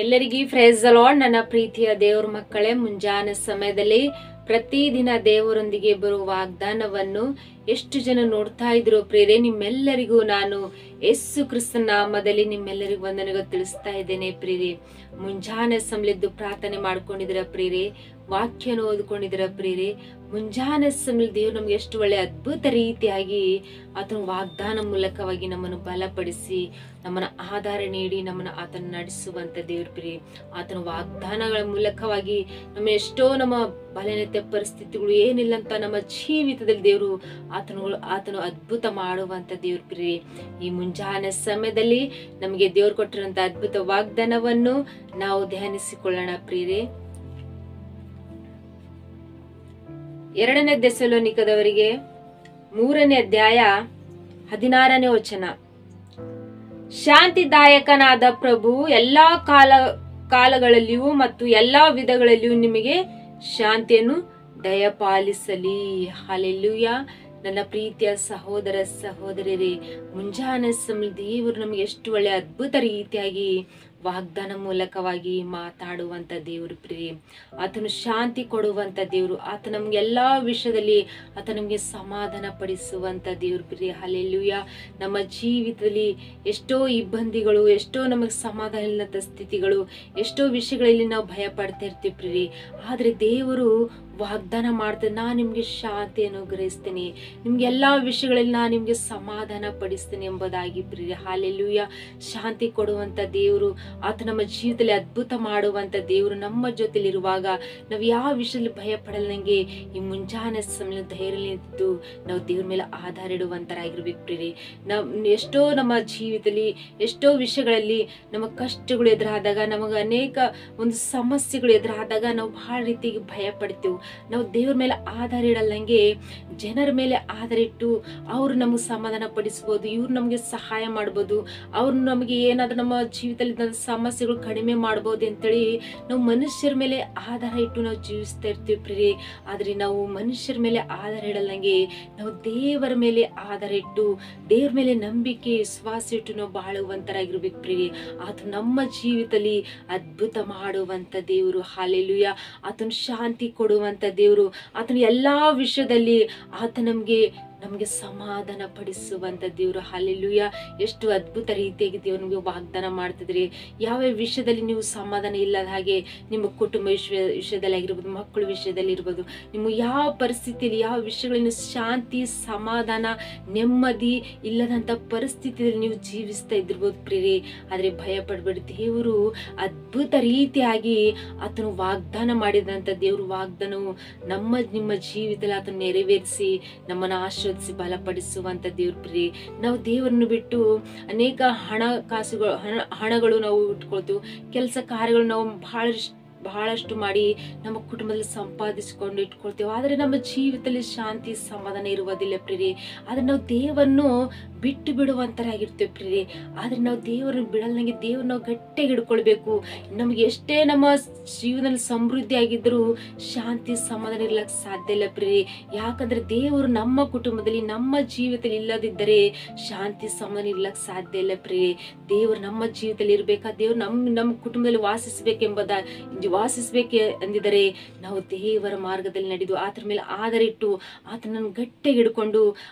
ಎಲ್ಲರಿಗೂ price the lord. ನನ್ನ ಪ್ರೀತಿಯ ದೇವರ ಮಕ್ಕಳೇ, ಮುಂಜಾನೆ ಸಮಯದಲ್ಲಿ ಪ್ರತಿದಿನ ದೇವರೊಂದಿಗೆ ಬರುವ ವಾಗ್ದಾನವನ್ನು ಎಷ್ಟು ಜನ ನೋಡ್ತಾ ಇದ್ರು ಪ್ರಿಯರೇ? ನಿಮ್ಮೆಲ್ಲರಿಗೂ ನಾನು ಯೇಸು ಕ್ರಿಸ್ತನ ನಾಮದಲ್ಲಿ ನಿಮ್ಮೆಲ್ಲರಿಗೂ ವಂದನೆಗಳು ತಿಳಿಸ್ತಾ ಇದ್ದೇನೆ ಪ್ರಿಯರೇ. ಮುಂಜಾನೆ ಸಮಯದ್ದು ಪ್ರಾರ್ಥನೆ ಮಾಡ್ಕೊಂಡಿದ್ದೀರ ಪ್ರಿಯರೇ, ವಾಕ್ಯನ ಓದ್ಕೊಂಡಿದ್ದೀರ ಪ್ರಿಯರೇ. ಮುಂಜಾನೆ ಸಮಯ ದೇವ್ರು ನಮ್ಗೆ ಎಷ್ಟು ಒಳ್ಳೆ ಅದ್ಭುತ ರೀತಿಯಾಗಿ ಆತನ ವಾಗ್ದಾನ ಮೂಲಕವಾಗಿ ನಮ್ಮನ್ನು ಬಲಪಡಿಸಿ ನಮ್ಮನ್ನ ಆಧಾರ ನೀಡಿ ನಮ್ಮನ್ನ ಆತನ ನಡೆಸುವಂತ ದೇವ್ರ ಪ್ರಿಯರೇ. ಆತನ ವಾಗ್ದಾನಗಳ ಮೂಲಕವಾಗಿ ನಮ್ಮ ಬಲನತೆ ಪರಿಸ್ಥಿತಿಗಳು ಏನಿಲ್ಲ ಅಂತ ನಮ್ಮ ಜೀವಿತದಲ್ಲಿ ದೇವರು ಆತನು ಅದ್ಭುತ ಮಾಡುವಂತ ದೇವ್ರ ಪ್ರಿಯರೇ. ಈ ಮುಂಜಾನೆ ಸಮಯದಲ್ಲಿ ನಮಗೆ ದೇವ್ರು ಕೊಟ್ಟಿರುವಂತ ಅದ್ಭುತ ವಾಗ್ದಾನವನ್ನು ನಾವು ಧ್ಯಾನಿಸಿಕೊಳ್ಳೋಣ ಪ್ರಿಯರೇ. 2ನೇ ಥೆಸಲೋನಿಕದವರಿಗೆ 3ನೇ ಅಧ್ಯಾಯ 16ನೇ ವಚನ. ಶಾಂತಿದಾಯಕನಾದ ಪ್ರಭು ಎಲ್ಲಾ ಕಾಲಗಳಲ್ಲಿಯೂ ಮತ್ತು ಎಲ್ಲಾ ವಿಧಗಳಲ್ಲಿಯೂ ನಿಮಗೆ ಶಾಂತಿಯನ್ನು ದಯಪಾಲಿಸಲಿ. ಹಲ್ಲೆಲೂಯಾ. ನನ್ನ ಪ್ರೀತಿಯ ಸಹೋದರ ಸಹೋದರಿಯರೇ, ಮುಂಜಾನೆ ಸಮಯ ದೇವರು ನಮಗೆ ಎಷ್ಟು ಒಳ್ಳೆ ಅದ್ಭುತ ರೀತಿಯಾಗಿ ವಾಗ್ದಾನ ಮೂಲಕವಾಗಿ ಮಾತಾಡುವಂತ ದೇವರು ಪ್ರಿಯರೇ. ಆತನು ಶಾಂತಿ ಕೊಡುವಂತ ದೇವರು. ಆತ ನಮ್ಗೆ ಎಲ್ಲಾ ವಿಷಯದಲ್ಲಿ ಆತ ನಮ್ಗೆ ಸಮಾಧಾನ ಪಡಿಸುವಂತ ದೇವರು ಪ್ರಿಯರೇ. ಹಲ್ಲೆಲೂಯಾ. ನಮ್ಮ ಜೀವಿತದಲ್ಲಿ ಎಷ್ಟೋ ಇಬ್ಬಂದಿಗಳು, ಎಷ್ಟೋ ನಮಗೆ ಸಮಾಧಾನ ಇಲ್ಲದ ಸ್ಥಿತಿಗಳು, ಎಷ್ಟೋ ವಿಷಯಗಳಲ್ಲಿ ನಾವು ಭಯ ಪಡ್ತಾ ಇರ್ತೀವಿ ಪ್ರಿಯರೇ. ಆದ್ರೆ ದೇವರು ವಾಗ್ದಾನ ಮಾಡ್ತೇನೆ, ನಾನು ನಿಮ್ಗೆ ಶಾಂತಿಯನ್ನು ಗ್ರಹಿಸ್ತೇನೆ, ನಿಮ್ಗೆ ಎಲ್ಲಾ ವಿಷಯಗಳಲ್ಲಿ ನಾನು ನಿಮ್ಗೆ ಸಮಾಧಾನ ಪಡಿಸ್ತೇನೆ ಎಂಬುದಾಗಿ ಪ್ರಿಯರೇ. ಹಲ್ಲೆಲೂಯಾ. ಶಾಂತಿ ಕೊಡುವಂತ ದೇವರು, ಆತ ನಮ್ಮ ಜೀವಿತದಲ್ಲಿ ಅದ್ಭುತ ಮಾಡುವಂತ ದೇವರು ನಮ್ಮ ಜೊತೆಲಿರುವಾಗ ನಾವು ಯಾವ ವಿಷಯದಲ್ಲಿ ಭಯ ಪಡಲಂಗೆ ಈ ಮುಂಜಾನೆ ಸಮಯ ಧೈರ್ಯ ನಿಂತು ನಾವು ದೇವ್ರ ಮೇಲೆ ಆಧಾರ ಇಡುವಂತರಾಗಿರ್ಬೇಕು ಪ್ರಿಯರೇ. ಎಷ್ಟೋ ನಮ್ಮ ಜೀವಿತದಲ್ಲಿ ಎಷ್ಟೋ ವಿಷಯಗಳಲ್ಲಿ ನಮ್ಮ ಕಷ್ಟಗಳು ಎದುರಾದಾಗ, ನಮಗೆ ಅನೇಕ ಒಂದು ಸಮಸ್ಯೆಗಳು ಎದುರಾದಾಗ ನಾವು ಬಹಳ ರೀತಿಗೆ ಭಯ ಪಡ್ತೀವಿ. ನಾವು ದೇವ್ರ ಮೇಲೆ ಆಧಾರ ಇಡಲ್ಲಂಗೆ ಜನರ ಮೇಲೆ ಆಧಾರ ಇಟ್ಟು ಅವ್ರು ನಮಗೆ ಸಮಾಧಾನ ಪಡಿಸ್ಬೋದು, ಇವ್ರು ನಮಗೆ ಸಹಾಯ ಮಾಡ್ಬೋದು, ಅವ್ರು ನಮಗೆ ಏನಾದ್ರೂ ನಮ್ಮ ಜೀವಿತದಲ್ಲಿ ಸಮಸ್ಯೆಗಳು ಕಡಿಮೆ ಮಾಡ್ಬೋದು ಅಂತೇಳಿ ನಾವು ಮನುಷ್ಯರ ಮೇಲೆ ಆಧಾರ ಇಟ್ಟು ನಾವು ಜೀವಿಸ್ತಾ ಇರ್ತೀವಿ ಪ್ರಿಯರೇ. ಆದ್ರೆ ನಾವು ಮನುಷ್ಯರ ಮೇಲೆ ಆಧಾರ ಇಡಲ್ಲಂಗೆ ನಾವು ದೇವರ ಮೇಲೆ ಆಧಾರ ಇಟ್ಟು ದೇವ್ರ ಮೇಲೆ ನಂಬಿಕೆ ವಿಶ್ವಾಸ ಇಟ್ಟು ನಾವು ಬಾಳುವಂತರಾಗಿರ್ಬೇಕು ಪ್ರಿಯರೇ. ಆತ ನಮ್ಮ ಜೀವಿತದಲ್ಲಿ ಅದ್ಭುತ ಮಾಡುವಂತ ದೇವರು. ಹಲ್ಲೆಲೂಯಾ. ಆತನ ಶಾಂತಿ ಕೊಡುವಂತ ದೇವರು. ಆತನ ಎಲ್ಲಾ ವಿಷಯದಲ್ಲಿ ಆತ ನಮ್ಗೆ ಸಮಾಧಾನ ಪಡಿಸುವಂತ ದೇವರು. ಹಲ್ಲೆಲೂಯಾ. ಎಷ್ಟು ಅದ್ಭುತ ರೀತಿಯಾಗಿ ದೇವರು ನಿಮಗೆ ವಾಗ್ದಾನ ಮಾಡ್ತಿದ್ರಿ. ಯಾವ ವಿಷಯದಲ್ಲಿ ನೀವು ಸಮಾಧಾನ ಇಲ್ಲದ ಹಾಗೆ, ನಿಮ್ಮ ಕುಟುಂಬ ವಿಷಯದಲ್ಲಿ ಆಗಿರ್ಬೋದು, ಮಕ್ಕಳ ವಿಷಯದಲ್ಲಿ ಇರ್ಬೋದು, ನಿಮ್ಮ ಯಾವ ಪರಿಸ್ಥಿತಿಯಲ್ಲಿ ಯಾವ ವಿಷಯಗಳಲ್ಲಿ ಶಾಂತಿ ಸಮಾಧಾನ ನೆಮ್ಮದಿ ಇಲ್ಲದಂತ ಪರಿಸ್ಥಿತಿಯಲ್ಲಿ ನೀವು ಜೀವಿಸ್ತಾ ಇದ್ದಿರ್ಬೋದು ಪ್ರಿಯರೇ. ಆದ್ರೆ ಭಯ ಪಡ್ಬೇಡಿ, ದೇವರು ಅದ್ಭುತ ರೀತಿಯಾಗಿ ಆತನು ವಾಗ್ದಾನ ಮಾಡಿದಂತ ದೇವರು ವಾಗ್ದಾನವು ನಿಮ್ಮ ಜೀವಿತದಲ್ಲಿ ಆತನು ನೆರವೇರಿಸಿ ನಮ್ಮನ್ನ ಆಶೀರ್ವದಿಸಿ ಬಲಪಡಿಸುವಂತ ದೇವ್ರ ಪ್ರಿಯರೇ. ನಾವು ದೇವರನ್ನು ಬಿಟ್ಟು ಅನೇಕ ಹಣಗಳು ನಾವು ಇಟ್ಕೊಳ್ತೀವಿ, ಕೆಲಸ ಕಾರ್ಯಗಳು ನಾವು ಬಹಳಷ್ಟು ಮಾಡಿ ನಮ್ಮ ಕುಟುಂಬದಲ್ಲಿ ಸಂಪಾದಿಸಿಕೊಂಡು ಇಟ್ಕೊಳ್ತೇವೆ. ಆದ್ರೆ ನಮ್ಮ ಜೀವಿತದಲ್ಲಿ ಶಾಂತಿ ಸಮಾಧಾನ ಇರುವುದಿಲ್ಲ ಪ್ರಿಯರೇ. ಆದ್ರೆ ನಾವು ದೇವರನ್ನು ಬಿಟ್ಟು ಬಿಡುವಂತರಾಗಿರ್ತೇವೆ ಪ್ರಿಯರೇ. ಆದ್ರೆ ನಾವು ದೇವರನ್ನು ಬಿಡಲ್ನಂಗೆ ದೇವ್ರ ನಾವು ಗಟ್ಟಿಯಾಗಿ ಹಿಡ್ಕೊಳ್ಬೇಕು. ನಮ್ಗೆ ಎಷ್ಟೇ ನಮ್ಮ ಜೀವನದಲ್ಲಿ ಸಮೃದ್ಧಿ ಆಗಿದ್ರೂ ಶಾಂತಿ ಸಮಾಧಾನ ಇರ್ಲಕ್ಕೆ ಸಾಧ್ಯ ಇಲ್ಲ ಪ್ರಿಯರೇ. ಯಾಕಂದ್ರೆ ದೇವರು ನಮ್ಮ ಕುಟುಂಬದಲ್ಲಿ ನಮ್ಮ ಜೀವಿತದಲ್ಲಿ ಇಲ್ಲದಿದ್ದರೆ ಶಾಂತಿ ಸಮಾಧಾನ ಇರ್ಲಕ್ಕೆ ಸಾಧ್ಯ ಇಲ್ಲ ಪ್ರಿಯರೇ. ದೇವರು ನಮ್ಮ ಜೀವಿತದಲ್ಲಿ ಇರ್ಬೇಕಾ, ದೇವ್ರು ನಮ್ಮ ಕುಟುಂಬದಲ್ಲಿ ವಾಸಿಸ್ಬೇಕೆ ಅಂದಿದರೆ ನಾವು ದೇವರ ಮಾರ್ಗದಲ್ಲಿ ನಡೆದು ಆತನ ಮೇಲೆ ಆಧಾರ ಇಟ್ಟು ಆತನನ್ನು ಗಟ್ಟಿಯಾಗಿ ಹಿಡ್ಕೊಂಡು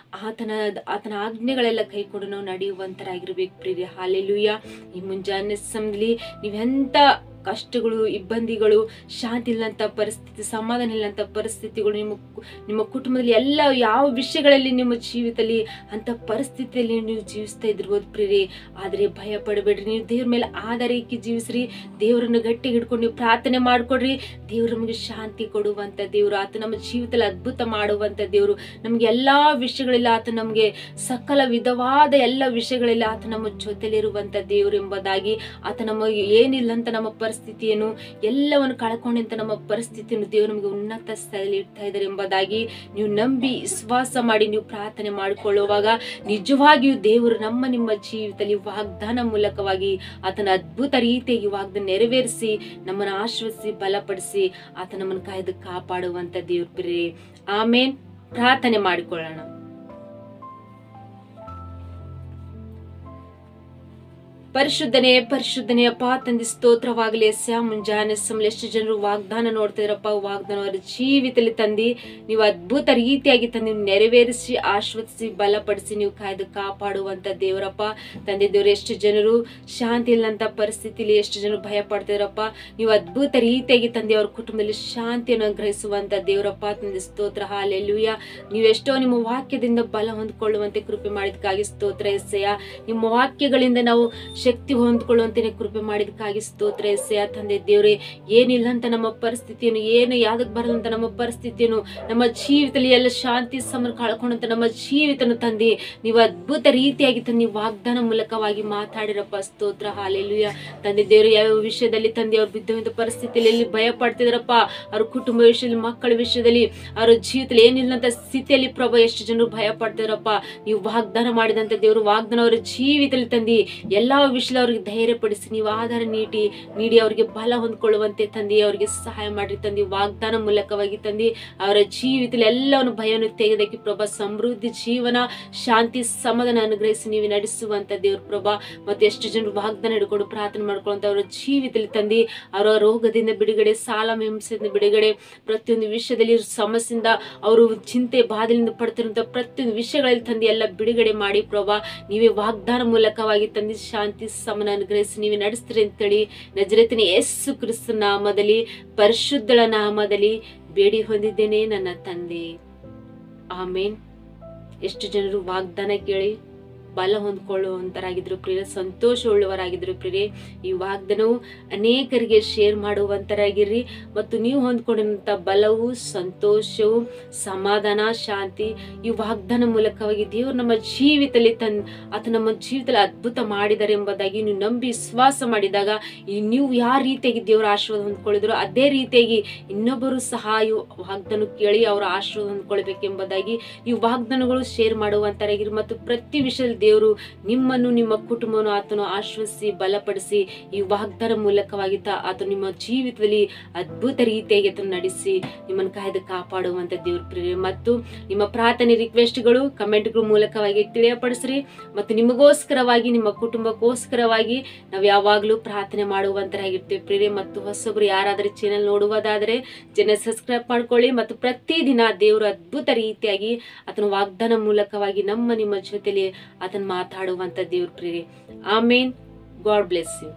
ಆತನ ಆಜ್ಞೆಗಳೆಲ್ಲ ಕೈಕೊಂಡು ನಾವು ನಡೆಯುವಂತರಾಗಿರ್ಬೇಕು ಪ್ರಿಯರೇ. ಹಲ್ಲೆಲೂಯಾ. ಈ ಮುಂಜಾನೆ ಸಮಯದಲ್ಲಿ ನೀವೆಂತ ಕಷ್ಟಗಳು, ಇಬ್ಬಂದಿಗಳು, ಶಾಂತಿ ಇಲ್ಲಂತ ಪರಿಸ್ಥಿತಿ, ಸಮಾಧಾನ ಇಲ್ಲಂತ ಪರಿಸ್ಥಿತಿಗಳು ನಿಮ್ಮ ಕುಟುಂಬದಲ್ಲಿ ಎಲ್ಲ ಯಾವ ವಿಷಯಗಳಲ್ಲಿ ನಿಮ್ಮ ಜೀವಿತದಲ್ಲಿ ಅಂತ ಪರಿಸ್ಥಿತಿಯಲ್ಲಿ ನೀವು ಜೀವಿಸ್ತಾ ಇದ್ದಿರ್ಬೋದು ಪ್ರಿಯರೇ. ಆದ್ರೆ ಭಯ ಪಡಬೇಡ್ರಿ, ನೀವು ದೇವ್ರ ಮೇಲೆ ಆಧಾರ ಇಕ್ಕಿ ಜೀವಿಸ್ರಿ, ದೇವರನ್ನು ಗಟ್ಟಿ ಹಿಡ್ಕೊಂಡು ನೀವು ಪ್ರಾರ್ಥನೆ ಮಾಡ್ಕೊಡ್ರಿ. ದೇವ್ರು ನಮಗೆ ಶಾಂತಿ ಕೊಡುವಂತ ದೇವ್ರು, ಆತ ನಮ್ಮ ಜೀವಿತದಲ್ಲಿ ಅದ್ಭುತ ಮಾಡುವಂತ ದೇವ್ರು. ನಮ್ಗೆ ಎಲ್ಲಾ ವಿಷಯಗಳಲ್ಲಿ ಆತ ನಮ್ಗೆ ಸಕಲ ವಿಧವಾದ ಎಲ್ಲ ವಿಷಯಗಳಲ್ಲಿ ಆತ ನಮ್ಮ ಜೊತೆಲಿರುವಂತ ದೇವ್ರು ಎಂಬುದಾಗಿ, ಆತ ನಮಗೆ ಏನಿಲ್ಲ ಅಂತ ನಮ್ಮ ಪರಿಸ್ಥಿತಿಯನ್ನು ಎಲ್ಲವನ್ನು ಕಳ್ಕೊಂಡಂತ ನಮ್ಮ ಪರಿಸ್ಥಿತಿಯನ್ನು ದೇವರು ನಮಗೆ ಉನ್ನತ ಸ್ಥಳದಲ್ಲಿ ಇಡ್ತಾ ಇದ್ದಾರೆ ಎಂಬುದಾಗಿ ನೀವು ನಂಬಿ ವಿಶ್ವಾಸ ಮಾಡಿ ನೀವು ಪ್ರಾರ್ಥನೆ ಮಾಡಿಕೊಳ್ಳುವಾಗ ನಿಜವಾಗಿಯೂ ದೇವರು ನಿಮ್ಮ ಜೀವಿತದಲ್ಲಿ ವಾಗ್ದಾನ ಮೂಲಕವಾಗಿ ಆತನ ಅದ್ಭುತ ರೀತಿಯಾಗಿ ವಾಗ್ದಾನ ನೆರವೇರಿಸಿ ನಮ್ಮನ್ನು ಆಶ್ವಸಿಸಿ ಬಲಪಡಿಸಿ ಆತ ನಮ್ಮನ್ನು ಕಾಯ್ದು ಕಾಪಾಡುವಂತ ದೇವ್ರ ಪ್ರಿಯರೇ. ಆಮೇನ್. ಪ್ರಾರ್ಥನೆ ಮಾಡಿಕೊಳ್ಳೋಣ. ಪರಿಶುದ್ಧನೇ ಪರಿಶುದ್ಧನೇ ಅಪ್ಪ ತಂದೆ ಸ್ತೋತ್ರವಾಗಲಿ. ಎಸ್ಯ ಮುಂಜಾನೆ ಸಮಯ ಎಷ್ಟು ಜನರು ವಾಗ್ದಾನ ನೋಡ್ತಿದ್ರಪ್ಪ, ವಾಗ್ದಾನ ಅವರ ಜೀವಿತದಲ್ಲಿ ತಂದಿ ನೀವು ಅದ್ಭುತ ರೀತಿಯಾಗಿ ತಂದು ನೆರವೇರಿಸಿ ಆಶ್ವದಿಸಿ ಬಲಪಡಿಸಿ ನೀವು ಕಾಯ್ದು ಕಾಪಾಡುವಂತ ದೇವರಪ್ಪ. ತಂದೆ ದೇವರು ಎಷ್ಟು ಜನರು ಶಾಂತಿ ಇಲ್ಲಂತ ಪರಿಸ್ಥಿತಿಲಿ ಎಷ್ಟು ಜನರು ಭಯ ಪಡ್ತಿದ್ರಪ್ಪ, ನೀವು ಅದ್ಭುತ ರೀತಿಯಾಗಿ ತಂದೆ ಅವ್ರ ಕುಟುಂಬದಲ್ಲಿ ಶಾಂತಿಯನ್ನು ಗ್ರಹಿಸುವಂತ ದೇವರಪ್ಪ. ತಂದೆ ಸ್ತೋತ್ರ, ಹಾಲೆಲೂಯ. ನೀವು ಎಷ್ಟೋ ನಿಮ್ಮ ವಾಕ್ಯದಿಂದ ಬಲ ಹೊಂದ್ಕೊಳ್ಳುವಂತೆ ಕೃಪೆ ಮಾಡಿದಕ್ಕಾಗಿ ಸ್ತೋತ್ರ ಎಸ್ಸಯ್ಯ. ನಿಮ್ಮ ವಾಕ್ಯಗಳಿಂದ ನಾವು ಶಕ್ತಿ ಹೊಂದ್ಕೊಳ್ಳುವಂತೆ ಕೃಪೆ ಮಾಡಿದಕ್ಕಾಗಿ ಸ್ತೋತ್ರ ಎಸ್ಸಯ್ಯ. ತಂದೆ ದೇವ್ರೆ, ಏನಿಲ್ಲ ಅಂತ ನಮ್ಮ ಪರಿಸ್ಥಿತಿಯನ್ನು, ಏನು ಯಾವ್ದಕ್ ಬರದಂತ ನಮ್ಮ ಪರಿಸ್ಥಿತಿಯನ್ನು, ನಮ್ಮ ಜೀವಿತದಲ್ಲಿ ಎಲ್ಲ ಶಾಂತಿ ಸಮರ ಕಳ್ಕೊಂಡಂತ ನಮ್ಮ ಜೀವಿತನು ತಂದೆ ನೀವು ಅದ್ಭುತ ರೀತಿಯಾಗಿ ತಂದೆ ವಾಗ್ದಾನ ಮೂಲಕವಾಗಿ ಮಾತಾಡಿರಪ್ಪ. ಸ್ತೋತ್ರ, ಹಾಲೆಲೂಯ. ತಂದೆ ದೇವ್ರೆ, ಯಾವ ವಿಷಯದಲ್ಲಿ ತಂದೆ ಅವ್ರು ಬಿದ್ದಂತ ಪರಿಸ್ಥಿತಿಯಲ್ಲಿ ಎಲ್ಲಿ ಭಯ ಪಡ್ತಿದಾರಪ್ಪ, ಅವ್ರ ಕುಟುಂಬ ವಿಷಯದಲ್ಲಿ, ಮಕ್ಕಳ ವಿಷಯದಲ್ಲಿ, ಅವ್ರ ಜೀವಿತದಲ್ಲಿ ಏನಿಲ್ಲಂತ ಸ್ಥಿತಿಯಲ್ಲಿ ಪ್ರಭು ಎಷ್ಟು ಜನರು ಭಯ ಪಡ್ತಿದಾರಪ್ಪ, ನೀವು ವಾಗ್ದಾನ ಮಾಡಿದಂತ ದೇವರು ವಾಗ್ದಾನ ಅವರ ಜೀವಿತದಲ್ಲಿ ತಂದಿ ಎಲ್ಲಾ ವಿಷಯ ಅವ್ರಿಗೆ ಧೈರ್ಯ ಪಡಿಸಿ ನೀವು ಆಧಾರ ನೀಡಿ ಅವರಿಗೆ ಬಲ ಹೊಂದ್ಕೊಳ್ಳುವಂತೆ ತಂದಿ ಅವರಿಗೆ ಸಹಾಯ ಮಾಡಿ ತಂದಿ ವಾಗ್ದಾನ ಮೂಲಕವಾಗಿ ತಂದಿ ಅವರ ಜೀವಿತದಲ್ಲಿ ಎಲ್ಲವನ್ನು ಭಯವನ್ನು ತೆಗೆದಕ್ಕೆ ಪ್ರಭಾ ಸಮೃದ್ಧಿ ಜೀವನ ಶಾಂತಿ ಸಮಾಧಾನ ಅನುಗ್ರಹಿಸಿ ನೀವು ನಡೆಸುವಂತ ದೇವ್ರ ಪ್ರಭಾ. ಮತ್ತೆ ಎಷ್ಟು ಜನರು ವಾಗ್ದಾನ ಹಿಡ್ಕೊಂಡು ಪ್ರಾರ್ಥನೆ ಮಾಡ್ಕೊಳ್ಳುವಂತ ಅವರ ಜೀವಿತದಲ್ಲಿ ತಂದಿ ಅವರ ರೋಗದಿಂದ ಬಿಡುಗಡೆ, ಸಾಲ ಹಿಂಸೆಯಿಂದ ಬಿಡುಗಡೆ, ಪ್ರತಿಯೊಂದು ವಿಷಯದಲ್ಲಿ ಸಮಸ್ಯೆಯಿಂದ ಅವರು ಚಿಂತೆ ಬಾಧೆಯಿಂದ ಪಡ್ತಿರುವಂತ ಪ್ರತಿಯೊಂದು ವಿಷಯಗಳಲ್ಲಿ ತಂದಿ ಎಲ್ಲ ಬಿಡುಗಡೆ ಮಾಡಿ ಪ್ರಭಾ. ನೀವೇ ವಾಗ್ದಾನ ಮೂಲಕವಾಗಿ ತಂದಿ ಶಾಂತಿ ಸಮನ ಅನುಗ್ರಹಿಸಿ ನೀವೇ ನಡೆಸ್ತೀರಿ ಅಂತೇಳಿ ನಜರೇತಿನ ಯೇಸು ಕ್ರಿಸ್ತ ನಾಮದಲ್ಲಿ ಪರಿಶುದ್ಧಳ ನಾಮದಲ್ಲಿ ಬೇಡಿ ಹೊಂದಿದ್ದೇನೆ ನನ್ನ ತಂದೆ, ಆಮೇನ್. ಎಷ್ಟು ಜನರು ವಾಗ್ದಾನ ಕೇಳಿ ಬಲ ಹೊಂದ್ಕೊಳ್ಳುವಂತರಾಗಿದ್ರು ಪ್ರಿಯರೇ, ಸಂತೋಷ ಉಳ್ಳವರಾಗಿದ್ರು ಪ್ರಿಯರೇ. ಈ ವಾಗ್ದಾನವು ಅನೇಕರಿಗೆ ಶೇರ್ ಮಾಡುವಂತರಾಗಿರ್ರಿ. ಮತ್ತು ನೀವು ಹೊಂದ್ಕೊಂಡಂತ ಬಲವು, ಸಂತೋಷವು, ಸಮಾಧಾನ, ಶಾಂತಿ ಈ ವಾಗ್ದಾನ ಮೂಲಕವಾಗಿ ದೇವರು ನಮ್ಮ ಜೀವಿತದಲ್ಲಿ ಆತ ನಮ್ಮ ಜೀವಿತದಲ್ಲಿ ಅದ್ಭುತ ಮಾಡಿದ್ದಾರೆ ಎಂಬುದಾಗಿ ನೀವು ನಂಬಿ ವಿಶ್ವಾಸ ಮಾಡಿದಾಗ ನೀವು ಯಾವ ರೀತಿಯಾಗಿ ದೇವರ ಆಶೀರ್ವಾದ ಹೊಂದ್ಕೊಳ್ಳಿದ್ರು ಅದೇ ರೀತಿಯಾಗಿ ಇನ್ನೊಬ್ಬರು ಸಹ ಈ ವಾಗ್ದಾನ ಕೇಳಿ ಅವರ ಆಶೀರ್ವಾದ ಹೊಂದ್ಕೊಳ್ಬೇಕೆಂಬುದಾಗಿ ಈ ವಾಗ್ದಾನಗಳು ಶೇರ್ ಮಾಡುವಂತರಾಗಿರಿ. ಮತ್ತು ಪ್ರತಿ ವಿಷಯದಲ್ಲಿ ದೇವರು ನಿಮ್ಮನ್ನು, ನಿಮ್ಮ ಕುಟುಂಬವನ್ನು ಆತನು ಆಶ್ವಸಿಸಿ ಬಲಪಡಿಸಿ ಈ ವಾಗ್ದಾನ ಮೂಲಕವಾಗಿ ಆತನು ನಿಮ್ಮ ಜೀವಿತದಲ್ಲಿ ಅದ್ಭುತ ರೀತಿಯಾಗಿ ಆತನು ನಡೆಸಿ ನಿಮ್ಮನ್ನು ಕಾಯ್ದು ಕಾಪಾಡುವಂತ ದೇವ್ರ ಪ್ರಿಯರೇ. ಮತ್ತು ನಿಮ್ಮ ಪ್ರಾರ್ಥನೆ ರಿಕ್ವೆಸ್ಟ್ಗಳು ಕಮೆಂಟ್ಗಳ ಮೂಲಕವಾಗಿ ತಿಳಿಯಪಡಿಸ್ರಿ. ಮತ್ತು ನಿಮಗೋಸ್ಕರವಾಗಿ, ನಿಮ್ಮ ಕುಟುಂಬಕ್ಕೋಸ್ಕರವಾಗಿ ನಾವು ಯಾವಾಗಲೂ ಪ್ರಾರ್ಥನೆ ಮಾಡುವಂತರಾಗಿರ್ತೀವಿ ಪ್ರಿಯರೇ. ಮತ್ತು ಹೊಸೊಬ್ರು ಯಾರಾದರೂ ಚಾನೆಲ್ ನೋಡುವುದಾದರೆ ಸಬ್ಸ್ಕ್ರೈಬ್ ಮಾಡ್ಕೊಳ್ಳಿ. ಮತ್ತು ಪ್ರತಿದಿನ ದೇವರು ಅದ್ಭುತ ರೀತಿಯಾಗಿ ಆತನ ವಾಗ್ದಾನ ಮೂಲಕವಾಗಿ ನಿಮ್ಮ ಜೊತೆಲಿ ಆತನ ಮಾತಾಡುವಂತ ದೇವ್ರ ಪ್ರಿಯರೇ. ಆಮೇನ್. God bless you.